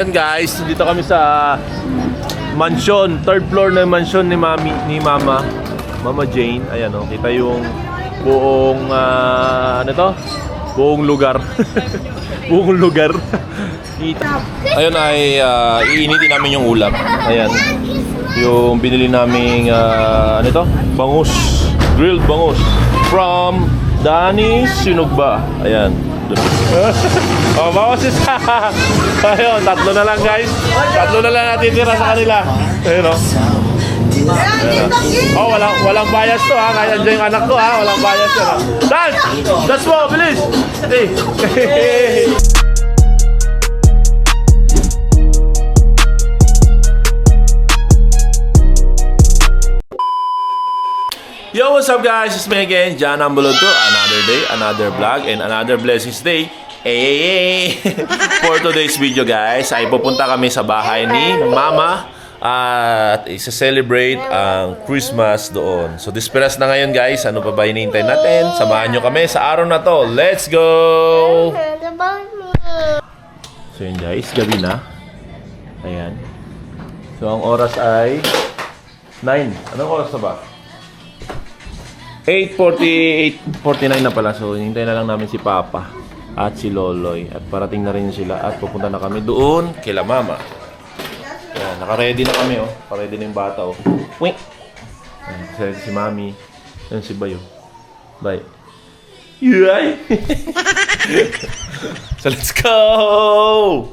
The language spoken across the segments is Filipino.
Ayan guys, dito kami sa mansion, third floor na mansion ni Mama Jane. Ayan oh, kita yung buong buong lugar. Buong lugar. Ayun ay iinitin namin yung ulam. Ayan. Yung binili naming bangus, grilled bangus from Danny Sinugba. Ayan. Oh, bangus isa. Ayun, tatlo na lang guys. Tatlo na lang natitira sa kanila. Ayun oh. Oh, walang bias to ha. Kaya andyan yung anak ko ha. Walang bias to ha. Dance! Dance mo! Bilis! Hey! Yo, what's up guys? It's me again, John Ambuluto. Another day, another vlog, and another blessings day. Hey! For today's video guys, ay pupunta kami sa bahay ni Mama at isa-celebrate ang Christmas doon. So disperas na ngayon guys. Ano pa ba hinihintay natin? Samahan nyo kami sa araw na to. Let's go! So yun guys, gabi na. Ayan. So ang oras ay 9. Anong oras na ba? 8:49 na pala. So hinihintay na lang namin si Papa at si Loloy. At parating na rin sila. At pupunta na kami doon kila Mama. Ayan, naka-ready na kami oh. Pa-ready na yung bata oh. Wait! Ayan, si Mami. Ayan si Bayo. Bye. Yay! So let's go!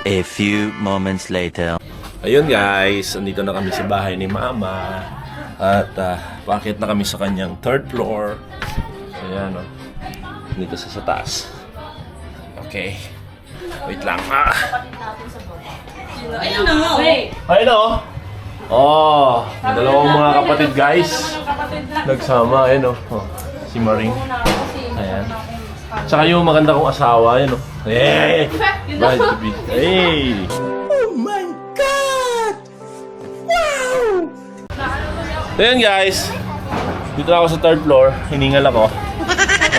A few moments later. Ayun guys, andito na kami sa bahay ni Mama. At paakit na kami sa kanyang third floor. Ayan o. Dito sa taas. Okay. Wait lang. Ayun na. Ayun o. Oh, yung dalawang mga kapatid guys. Nagsama. Ayun o. Oh, si Maring. Ayan. Tsaka yung maganda kong asawa. Ayun o. Hey! Bye, baby. Hey! Oh my God! Wow! Ayan guys. Dito ako sa third floor. Hiningal ako.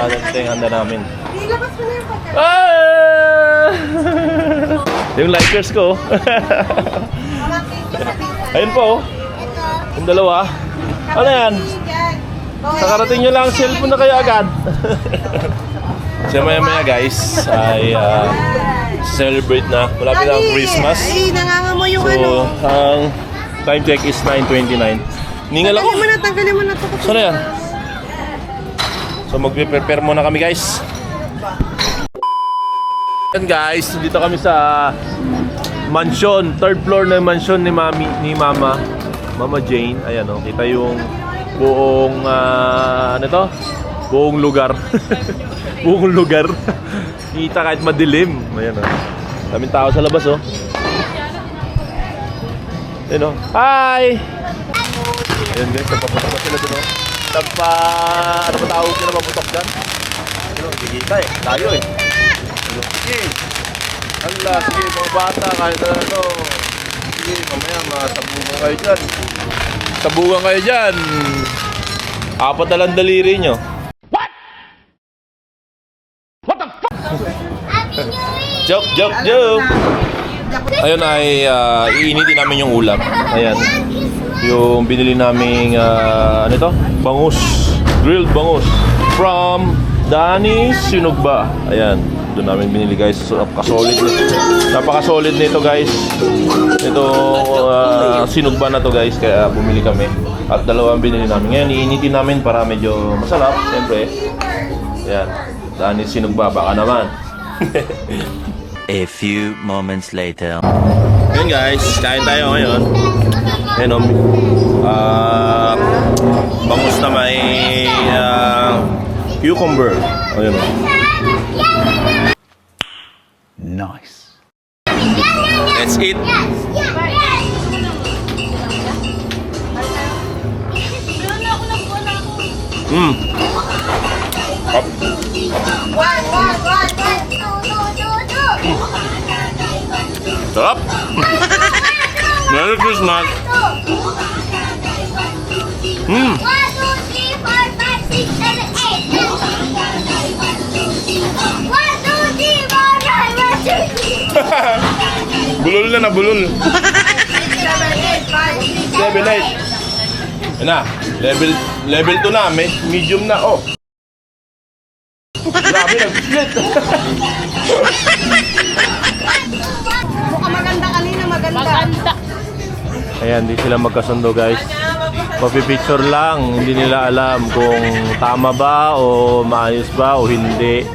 Ito yung handa namin. Ah! Yung likers ko. Ayun po. Yung dalawa. Ano yan? Nakarating nyo lang. Cellphone na kayo agad. So maya guys ay celebrate na. Malapit na ang Christmas. Ay, nangangamo yung So ang time check is 9:29. Hiningal ako. Tanggalin mo na ito. Saan na yan? So magpe-prepare muna kami guys. Yan guys, dito kami sa mansion, third floor na mansion ni Mama Jane. Ayan oh, kita yung buong buong lugar. Buong lugar. Kita kahit madilim. Ayan oh. Daming tao sa labas oh. Ayan oh. Hi! Ayan guys, napaputok na sila dun oh. Ano ba tawag nila maputok dyan? Ano, gigita eh. Layo eh. Sige. Hala, sige mga bata, kahit na ano. Sige, mamaya masabugan kayo dyan. Sabugan kayo dyan. Apat na lang daliri nyo. What? What the fuck? Joke. Ayun ay iinitin namin yung ulam. Ayan. Yung binili naming bangus, grilled bangus from Danny Sinugba. Ayan, doon namin binili guys. So, napaka-solid nito. Napaka-solid nito guys. Ito Sinugba na to guys, kaya bumili kami. At dalawa ang binili namin. Ngayon iinitin namin para medyo masarap, siyempre. Ayan, Danny Sinugba, baka naman. A few moments later. Ayan guys, kain tayo ngayon. Ayan o, bangus na may cucumber. Ayan o. Nice. Let's eat. Up. Sarap. Merry Christmas. 1, 2, 3, 4, Nabulol na, nabulol. 7-8. Yan na. Level 2 na. Medium na. Oh. Grabe, nag-split. Mukhang maganda kanina, maganda. Ayan, di sila magkasundo guys. Mapipicture lang. Hindi nila alam kung tama ba o maayos ba o hindi.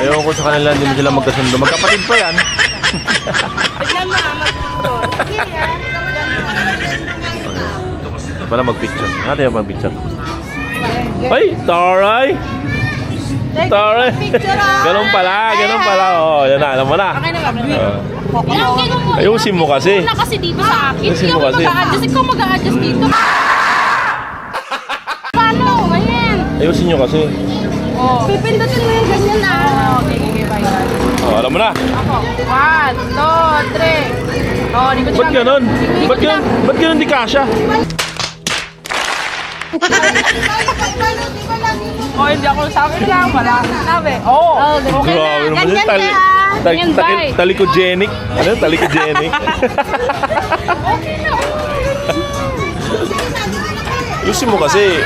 Ewan ko sa kanila, hindi sila magkasundo. Magkapatid pa yan. Tignan mo, magpapicture. Para mag-picture. Natin yung mag-picture. Ay, taray! Taray! Ganun pala, ganun pala. Oh, yan na, alam mo na. Okay na ba? Ayusin mo kasi. Wala kasi dito sa akin. Ayusin Hindi mo ako kasi. mag-a-adjust. Ikaw mag-a-adjust dito. Paano? Ayan. Ayusin nyo kasi. Oh. Pipindutin mo yung ganyan na. Okay, bye. Oh, alam mo na. Ako. 1, 2, 3. Oh, di ko Ba't ganun? Ba't ganun di kasha? Oh, hindi ako sabi lang. Wala akong sabi. Oh. Okay na. Grabe naman Ganyan yun. na. Ganyan, bye. Talikogenic. Ano? Talikogenic. Ayusin mo kasi.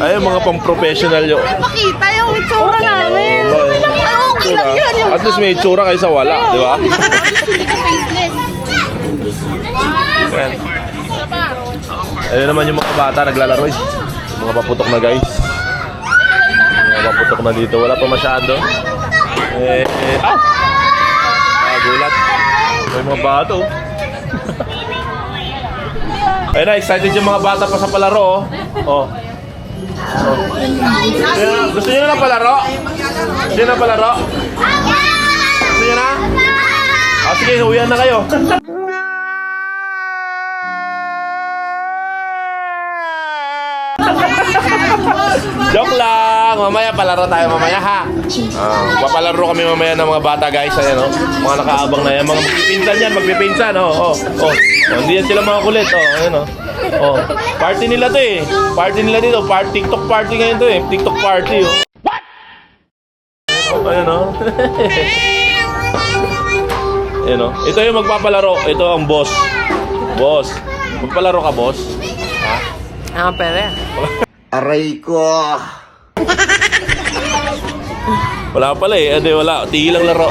Ay, mga pang-professional yun. Pakita yung itsura namin. Ay, okay lang yun. Yung At least may itsura kaysa wala, di ba? Hindi ka faceless. Ayan. Ayun naman yung mga bata naglalaro eh. Mga paputok na guys. Mga paputok na dito. Wala pa masyado. Gulat. May mga bata oh. Ayun na, excited yung mga bata pa sa palaro oh. Ayun, gusto nyo na palaro? Gusto nyo na palaro? Gusto nyo na? Sige, huwihan na kayo. Joke lang! Mamaya palaro tayo mamaya ha. Papalaro kami mamaya ng mga bata guys. Ayan o. Mga nakaabang na yan. Mga magpipinsan yan. Magpipinsan. Hindi yan sila mga kulit. Ayan o. Party nila to eh. Party nila dito. TikTok party ngayon to eh. TikTok party oh. What? Ayan o. Ayan o. Ito yung magpapalaro. Ito ang boss. Boss. Magpalaro ka boss? Ha? Pwede. Aray ko. Wala pala eh. Wala. Tigil ang laro.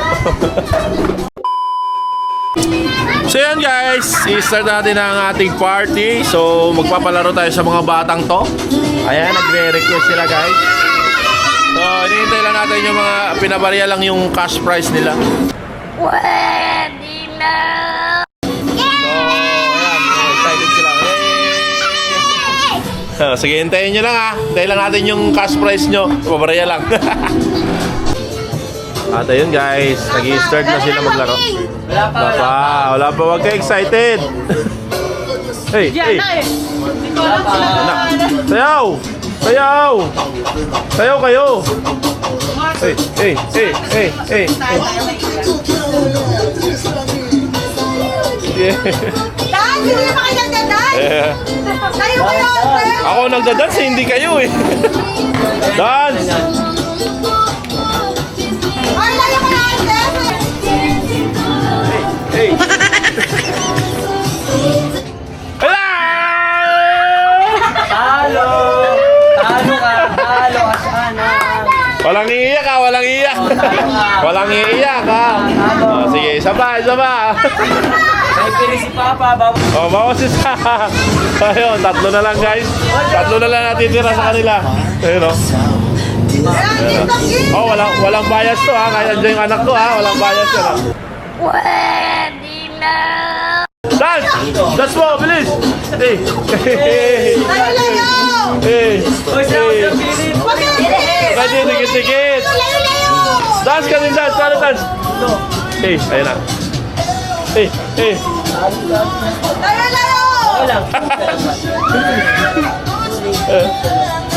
So yan guys. I-start natin ang ating party. So magpapalaro tayo sa mga batang to. Ayan. Nagre-request sila guys. So hinihintay lang natin yung mga pinabarya lang yung cash prize nila. Pwede na. Excited sila. Sige, hintayin nyo lang ha. Hintayin lang natin yung cash prize nyo. Pabaraya lang. At ayun guys, nag-i-start na sila maglaro. Wala pa. Huwag ka excited. Hey. Sayaw! Sayaw kayo! Hey. Yeah. Dan, hindi na kayo nagdadan. Tayo kayo, sir. Ako nagdadance, hindi kayo eh. Dance! Ay, layo ko na, sir. Hey! Hello! Talo ka sana. Walang iiyak ha, walang iiyak. Walang iiyak ha. Sige, isa pa. May pili si Papa, Bawas isa. Ayun, 3 na lang guys. 3 na lang natitira sa kanila. Ayun o. Walang bias to ha. Kaya dyan yung anak ko ha. Walang bias yan ha. Pwede na. Dance mo, bilis. Hey. Layo. Oy, siya, Philip. Huwag ka na, sir. Pwede, dikit. Layo. Dance ka din, dance. Paano dance? Hey, ayun na. Hey. Layo.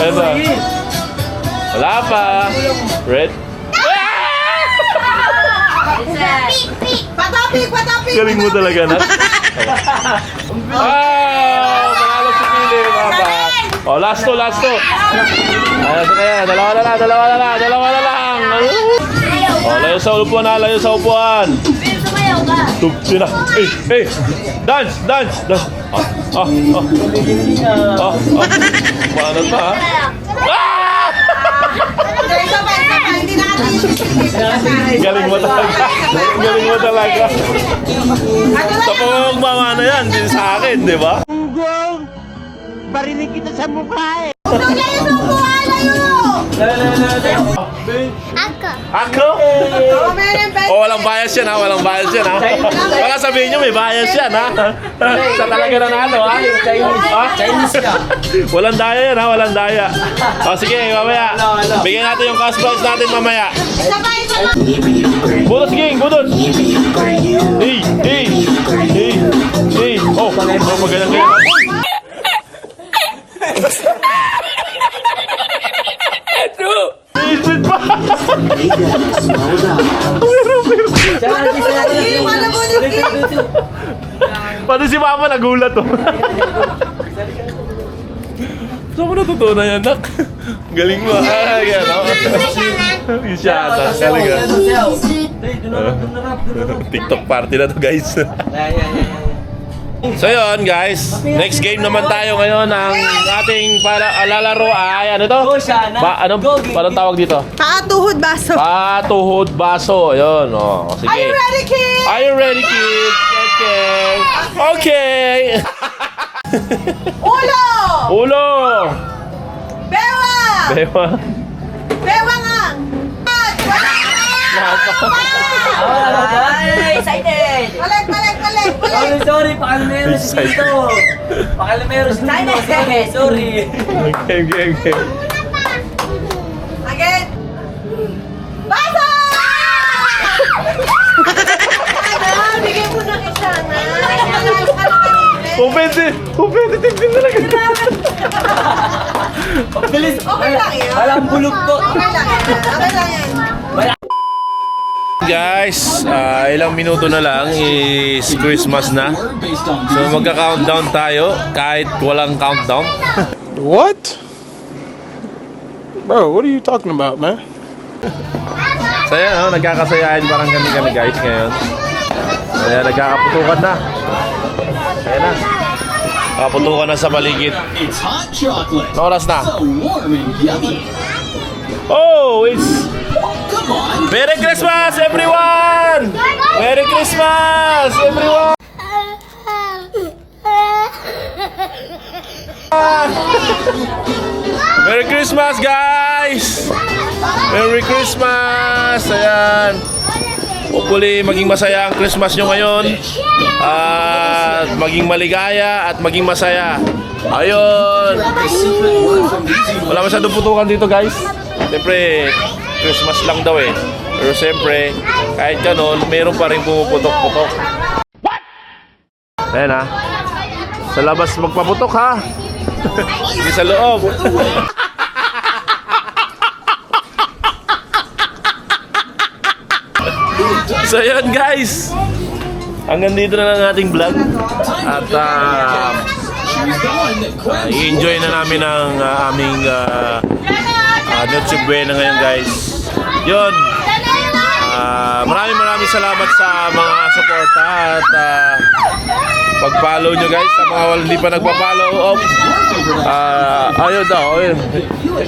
Ayun na. Wala pa. Red. Patapik. Galing mo talaga na. Panalo si Pili, Papa. Last to. Ayun, kaya. Dalawa na lang. Layo sa upuan. Sasayaw ka. Tugsi na. Dance, dance, dance. Paano ta, ha? Ah! Isa pa. Hindi na kami. Galing mo talaga. Galing mo talaga. Sa pamamagmama na yan, din sa akin, di ba? Layo ng buha, layo! Ako? Oh, meron ba? Oh, walang bias yan, ha? Walang bias yan, ha? Baka sabihin nyo, may bias yan, ha? Sa talaga nanalo, ha? Chinese ka. Walang daya yan, ha? Walang daya. O, sige, mamaya. Bigyan natin yung cash prize natin mamaya. Isa pa. Budos, Ging! Budos! Hey! Oh, magalang kayo. Isip pa! Pati si Mama nagulat, oh. Saan mo natutunan yan, nak? Galing mo. Yan, oh. Isyata. Galing, ah. TikTok party na to, guys. So yun, guys, next game naman tayo ngayon. Ang ating lalaro ay ano to? Anong tawag dito? Tuhod baso. Patuhod baso. Ayun, oh. Sige. Are you ready, kid? Are you ready, kids? Okay. Ulo! Ulo! Bewa! Bewa. Bewa nga! Ay, excited! Balik! Sorry, pakalimero si Tito. Pakalimero si Tito. Sorry. Game. Again! Baso! Bigyan mo na kita na. Competitive din talaga. Bilis. Okay lang yun. Walang bulog to. Okay lang yan. Guys, ilang minuto na lang is Christmas na. So magka-countdown tayo kahit walang countdown. What? Bro, what are you talking about, man? Saya, no? Nagkakasayahan parang kami guys ngayon. Kaya nagkakaputukan na. Ayan na. Nakaputukan na sa paligid. It's hot chocolate. Oras na. So warm and yummy. Oh, it's Come on. Merry Christmas, everyone! Merry Christmas, everyone! Merry Christmas, guys! Merry Christmas! Ayan. Hopefully, maging masaya ang Christmas nyo ngayon. At maging maligaya at maging masaya. Ayun. Wala masyadong putukan dito, guys. Siyempre, Christmas lang daw eh. Pero siyempre, kahit ganun, meron pa rin pumuputok-putok. What? Ayan ha. Sa labas magpaputok ha. Hindi sa loob. So yun guys. Hanggang dito na lang ating vlog. At i-enjoy na namin ang aming Noche Buena ngayon guys. Yun. Maraming salamat sa mga suporta at pag-follow nyo guys. Sa mga hindi pa nagpa-follow. Ayun daw. Ayun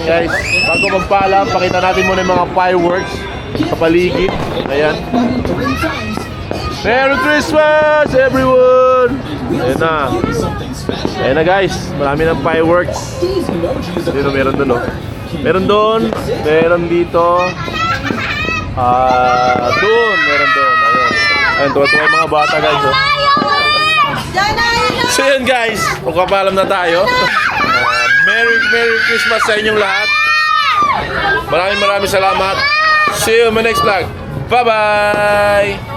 guys. Bago magpaalam, pakita natin muna yung mga fireworks sa paligid. Ayan. Merry Christmas everyone! Ayan na. Ayan na guys. Marami ng fireworks. Dito meron dun oh. Meron doon, meron dito. Doon, meron doon. Ayun, tuwa-tuwa yung mga bata guys. Oh. So yun guys, magpapaalam na tayo. Merry Christmas sa inyong lahat. Maraming salamat. See you in my next vlog. Bye-bye!